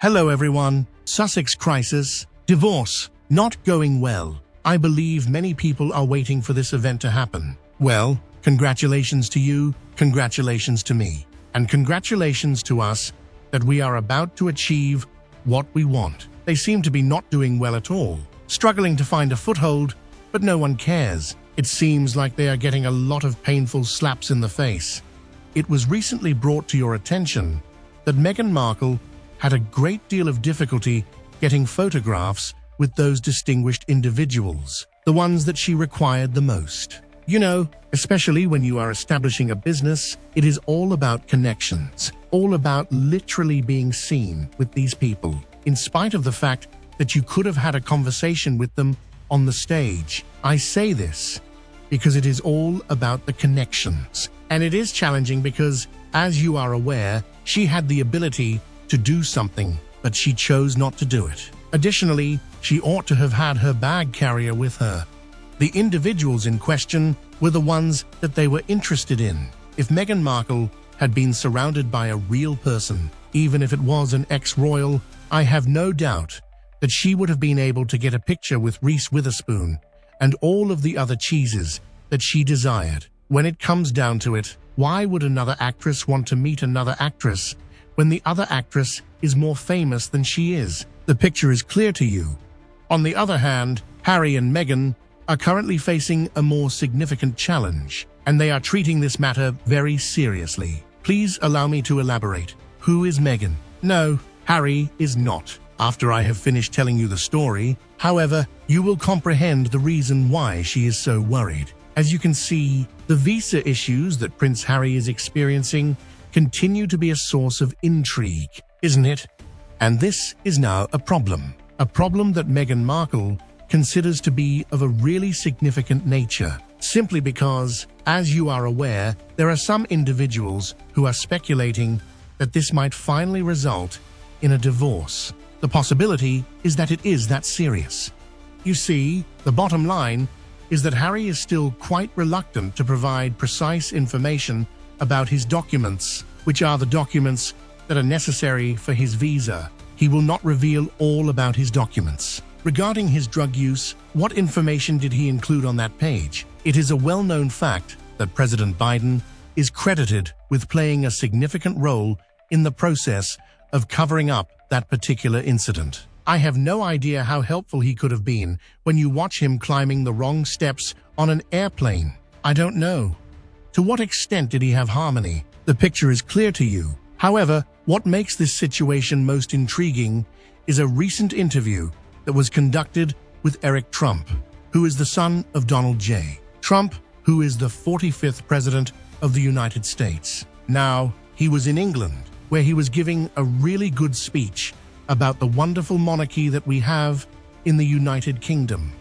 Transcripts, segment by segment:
Hello everyone. Sussex crisis. Divorce. Not going well. I believe many people are waiting for this event to happen. Well, congratulations to you, congratulations to me, and congratulations to us that we are about to achieve what we want. They seem to be not doing well at all, struggling to find a foothold, but no one cares. It seems like they are getting a lot of painful slaps in the face. It was recently brought to your attention that Meghan Markle had a great deal of difficulty getting photographs with those distinguished individuals, the ones that she required the most. You know, especially when you are establishing a business, it is all about connections, all about literally being seen with these people, in spite of the fact that you could have had a conversation with them on the stage. I say this because it is all about the connections. And it is challenging because, as you are aware, she had the ability to do something, but she chose not to do it. Additionally, she ought to have had her bag carrier with her. The individuals in question were the ones that they were interested in. If Meghan Markle had been surrounded by a real person, even if it was an ex-royal, I have no doubt that she would have been able to get a picture with Reese Witherspoon and all of the other cheeses that she desired. When it comes down to it, why would another actress want to meet another actress when the other actress is more famous than she is? The picture is clear to you. On the other hand, Harry and Meghan are currently facing a more significant challenge, and they are treating this matter very seriously. Please allow me to elaborate. Who is Meghan? No, Harry is not. After I have finished telling you the story, however, you will comprehend the reason why she is so worried. As you can see, the visa issues that Prince Harry is experiencing continue to be a source of intrigue, isn't it? And this is now a problem that Meghan Markle considers to be of a really significant nature, simply because, as you are aware, there are some individuals who are speculating that this might finally result in a divorce. The possibility is that it is that serious. You see, the bottom line is that Harry is still quite reluctant to provide precise information about his documents, which are the documents that are necessary for his visa. He will not reveal all about his documents. Regarding his drug use, what information did he include on that page? It is a well-known fact that President Biden is credited with playing a significant role in the process of covering up that particular incident. I have no idea how helpful he could have been when you watch him climbing the wrong steps on an airplane. I don't know. To what extent did he have harmony? The picture is clear to you. However, what makes this situation most intriguing is a recent interview that was conducted with Eric Trump, who is the son of Donald J. Trump, who is the 45th President of the United States. Now, he was in England, where he was giving a really good speech about the wonderful monarchy that we have in the United Kingdom.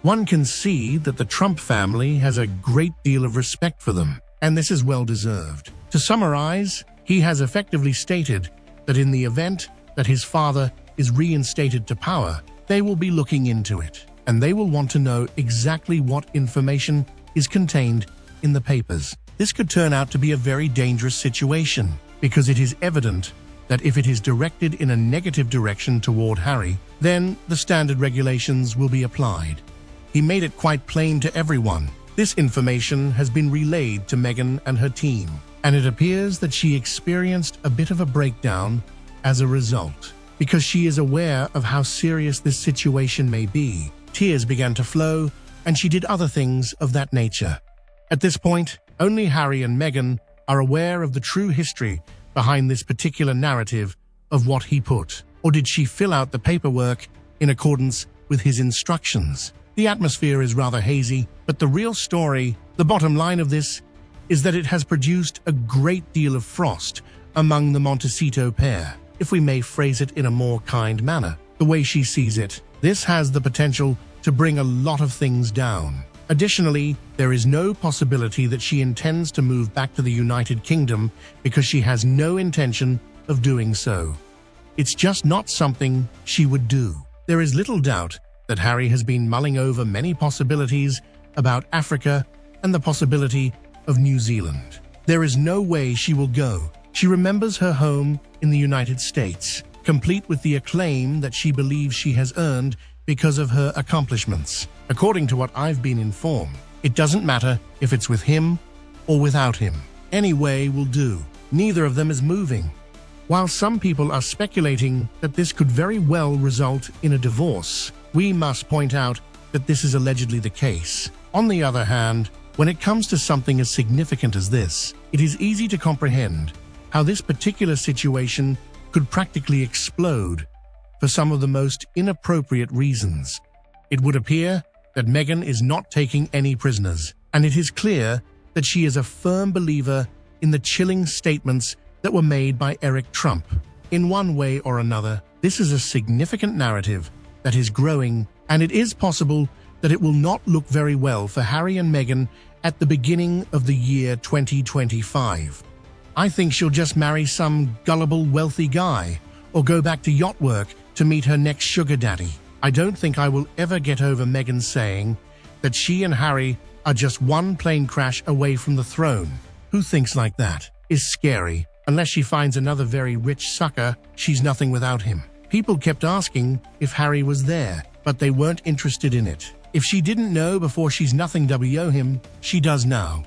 One can see that the Trump family has a great deal of respect for them, and this is well deserved. To summarize, he has effectively stated that in the event that his father is reinstated to power, they will be looking into it, and they will want to know exactly what information is contained in the papers. This could turn out to be a very dangerous situation, because it is evident that if it is directed in a negative direction toward Harry, then the standard regulations will be applied. He made it quite plain to everyone. This information has been relayed to Meghan and her team, and it appears that she experienced a bit of a breakdown as a result. Because she is aware of how serious this situation may be, tears began to flow, and she did other things of that nature. At this point, only Harry and Meghan are aware of the true history behind this particular narrative of what he put. Or did she fill out the paperwork in accordance with his instructions? The atmosphere is rather hazy, but the real story, the bottom line of this, is that it has produced a great deal of frost among the Montecito pair, if we may phrase it in a more kind manner. The way she sees it, this has the potential to bring a lot of things down. Additionally, there is no possibility that she intends to move back to the United Kingdom because she has no intention of doing so. It's just not something she would do. There is little doubt that Harry has been mulling over many possibilities about Africa and the possibility of New Zealand. There is no way she will go. She remembers her home in the United States. complete with the acclaim that she believes she has earned because of her accomplishments. According to what I've been informed, it doesn't matter if it's with him or without him. Any way will do. Neither of them is moving. While some people are speculating that this could very well result in a divorce, we must point out that this is allegedly the case. On the other hand, when it comes to something as significant as this, it is easy to comprehend how this particular situation could practically explode for some of the most inappropriate reasons. It would appear that Meghan is not taking any prisoners, and it is clear that she is a firm believer in the chilling statements that were made by Eric Trump. In one way or another, this is a significant narrative that is growing, and it is possible that it will not look very well for Harry and Meghan at the beginning of the year 2025. I think she'll just marry some gullible, wealthy guy, or go back to yacht work to meet her next sugar daddy. I don't think I will ever get over Meghan saying that she and Harry are just one plane crash away from the throne. Who thinks like that? Is scary. Unless she finds another very rich sucker, she's nothing without him. People kept asking if Harry was there, but they weren't interested in it. If she didn't know before she's nothing wo him, she does now.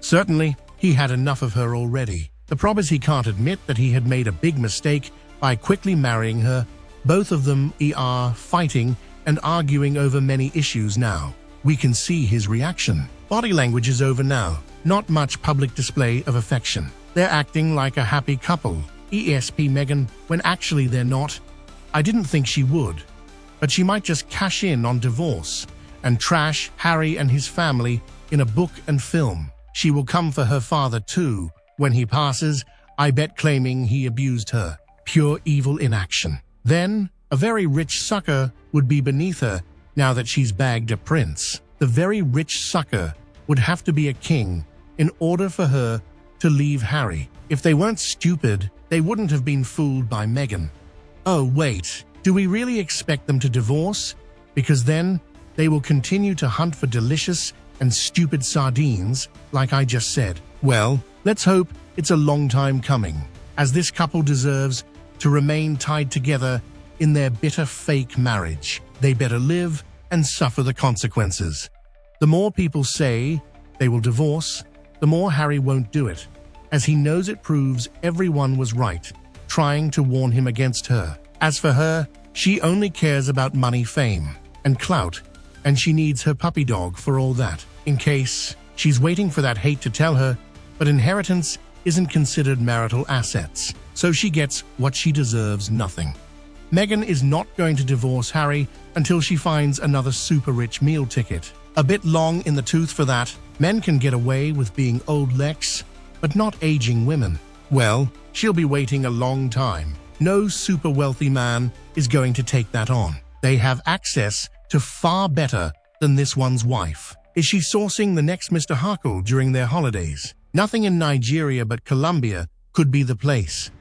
Certainly, he had enough of her already. The problem is he can't admit that he had made a big mistake by quickly marrying her. Both of them are fighting and arguing over many issues now. We can see his reaction. Body language is over now. Not much public display of affection. They're acting like a happy couple. ESP Meghan, when actually they're not. I didn't think she would. But she might just cash in on divorce and trash Harry and his family in a book and film. She will come for her father too when he passes, I bet, claiming he abused her. Pure evil in action. Then, a very rich sucker would be beneath her now that she's bagged a prince. The very rich sucker would have to be a king in order for her to leave Harry. If they weren't stupid, they wouldn't have been fooled by Meghan. Oh wait, do we really expect them to divorce? Because then they will continue to hunt for delicious and stupid sardines, like I just said. Well, let's hope it's a long time coming, as this couple deserves to remain tied together in their bitter fake marriage. They better live and suffer the consequences. The more people say they will divorce, the more Harry won't do it, as he knows it proves everyone was right, trying to warn him against her. As for her, she only cares about money, fame, and clout, and she needs her puppy dog for all that. In case she's waiting for that hate to tell her, but inheritance isn't considered marital assets, so she gets what she deserves, nothing. Meghan is not going to divorce Harry until she finds another super-rich meal ticket. A bit long in the tooth for that. Men can get away with being old Lex, but not aging women. Well, she'll be waiting a long time. No super wealthy man is going to take that on. They have access to far better than this one's wife. Is she sourcing the next Mr. Markle during their holidays? Nothing in Nigeria but Colombia could be the place.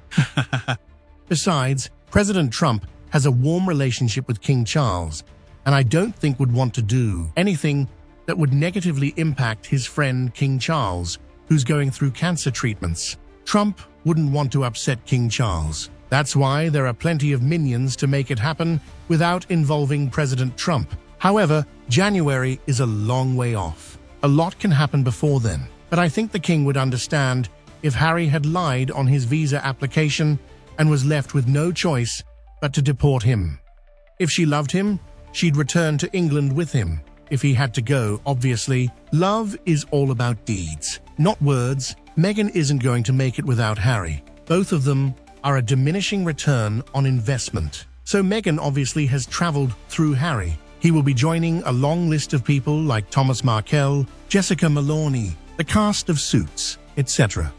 Besides, President Trump has a warm relationship with King Charles, and I don't think would want to do anything that would negatively impact his friend King Charles, who's going through cancer treatments. Trump wouldn't want to upset King Charles. That's why there are plenty of minions to make it happen without involving President Trump. However, January is a long way off. A lot can happen before then, but I think the king would understand if Harry had lied on his visa application and was left with no choice but to deport him. If she loved him, she'd return to England with him. If he had to go, obviously, love is all about deeds, not words. Meghan isn't going to make it without Harry. Both of them are a diminishing return on investment. So Meghan obviously has traveled through Harry. He will be joining a long list of people like Thomas Markle, Jessica Maloney, the cast of Suits, etc.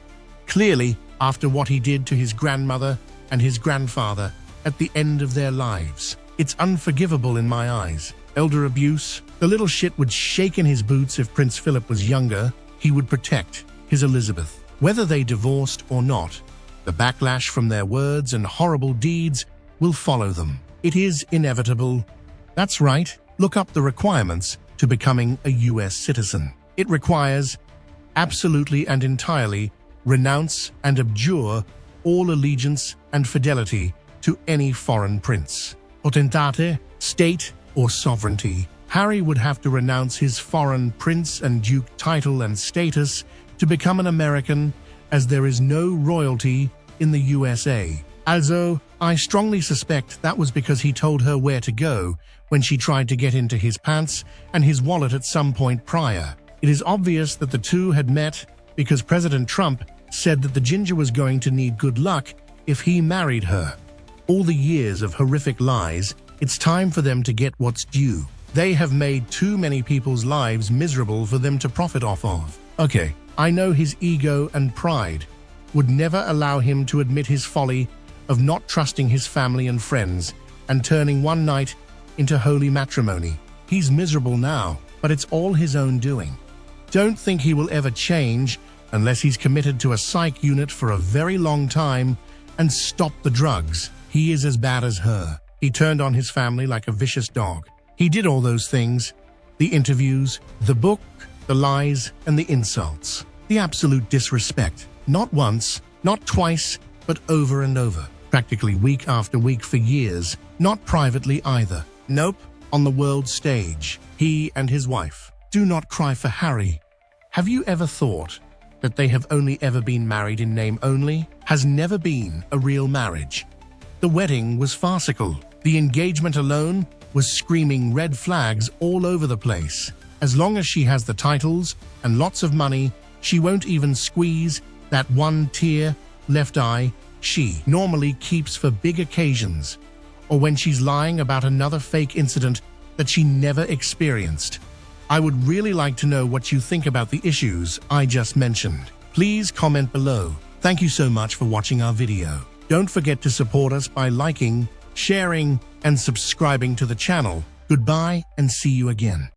Clearly, after what he did to his grandmother and his grandfather at the end of their lives, it's unforgivable in my eyes. Elder abuse. The little shit would shake in his boots. If Prince Philip was younger, he would protect his Elizabeth. Whether they divorced or not, the backlash from their words and horrible deeds will follow them. It is inevitable. That's right, look up the requirements to becoming a US citizen. It requires absolutely and entirely renounce and abjure all allegiance and fidelity to any foreign prince, potentate, state, or sovereignty. Harry would have to renounce his foreign prince and duke title and status to become an American, as there is no royalty in the USA. Also, I strongly suspect that was because he told her where to go when she tried to get into his pants and his wallet at some point prior. It is obvious that the two had met because President Trump said that the ginger was going to need good luck if he married her. All the years of horrific lies, it's time for them to get what's due. They have made too many people's lives miserable for them to profit off of. Okay, I know his ego and pride would never allow him to admit his folly of not trusting his family and friends and turning one night into holy matrimony. He's miserable now, but it's all his own doing. Don't think he will ever change unless he's committed to a psych unit for a very long time and stop the drugs. He is as bad as her. He turned on his family like a vicious dog. He did all those things: the interviews, the book, the lies, and the insults. The absolute disrespect. Not once, not twice, but over and over. Practically week after week for years. Not privately either. Nope, on the world stage. He and his wife. Do not cry for Harry. Have you ever thought that they have only ever been married in name only? Has never been a real marriage. The wedding was farcical. The engagement alone was screaming red flags all over the place. As long as she has the titles and lots of money, she won't even squeeze that one tear, left eye, she normally keeps for big occasions, or when she's lying about another fake incident that she never experienced. I would really like to know what you think about the issues I just mentioned. Please comment below. Thank you so much for watching our video. Don't forget to support us by liking, sharing, and subscribing to the channel. Goodbye and see you again.